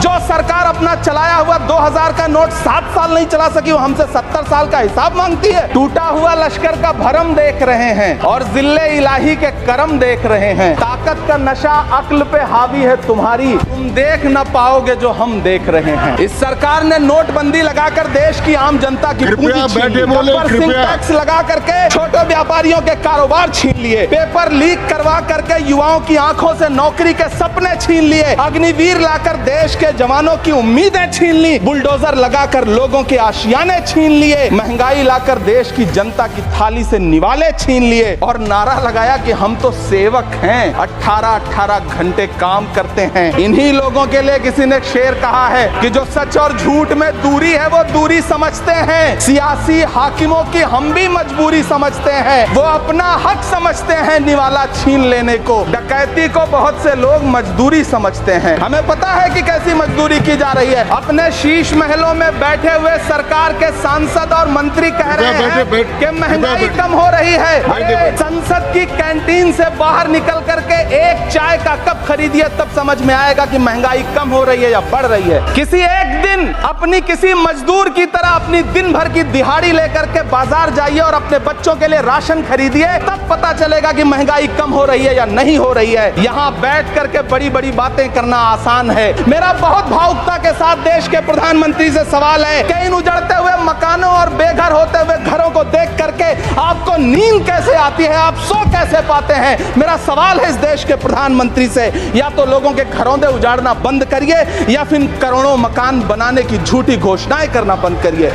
जो सरकार अपना चलाया हुआ 2000 का नोट 7 साल नहीं चला सकी, वो हमसे 70 साल का हिसाब मांगती है। टूटा हुआ लश्कर का भरम देख रहे हैं और जिल्ले इलाही के करम देख रहे हैं। ताकत का नशा अक्ल पे हावी है तुम्हारी, तुम देख न पाओगे जो हम देख रहे हैं। इस सरकार ने नोटबंदी लगाकर देश की आम जनता की पूंजी छीन ली, टैक्स लगा करके छोटे व्यापारियों के कारोबार छीन लिए, पेपर लीक करवा करके युवाओं की आंखों से नौकरी के सपने छीन लिए, अग्निवीर लाकर देश के जवानों की उम्मीदें छीन ली, बुलडोजर लगाकर लोगों के आशियाने छीन लिए, महंगाई लाकर देश की जनता की थाली से निवाले छीन लिए और नारा लगाया कि हम तो सेवक हैं, 18-18 घंटे काम करते हैं। इन्हीं लोगों के लिए किसी ने शेर कहा है कि जो सच और झूठ में दूरी है वो दूरी समझते हैं, सियासी हाकिमों की हम भी मजबूरी समझते हैं, वो अपना हक समझते हैं निवाला छीन लेने को। डकैती को बहुत से लोग मजदूरी समझते हैं। हमें पता है कि कैसी मजदूरी की जा रही है। अपने शीश महलों में बैठे हुए सरकार के सांसद और मंत्री कह रहे हैं कि महंगाई कम हो रही है। संसद की कैंटीन से बाहर निकल करके एक चाय का कप खरीदिए, तब समझ में आएगा कि महंगाई कम हो रही है या बढ़ रही है। किसी एक दिन अपनी किसी मजदूर की तरह अपनी दिन भर की दिहाड़ी लेकर के बाजार जाइए और अपने बच्चों के लिए राशन खरीदिए, तब पता चलेगा कि महंगाई कम हो रही है या नहीं हो रही है। यहाँ बैठ करके बड़ी बड़ी बातें करना आसान है। मेरा बहुत भावुकता के साथ देश के प्रधानमंत्री से सवाल है कि इन उजड़ते हुए मकानों और बेघर होते हुए घरों को देख करके आपको नींद कैसे आती है, आप सो कैसे पाते हैं? मेरा सवाल है इस देश के प्रधानमंत्री से, या तो लोगों के घरों से उजाड़ना बंद करिए या फिर करोड़ों मकान बनाने की झूठी घोषणाएं करना बंद करिए।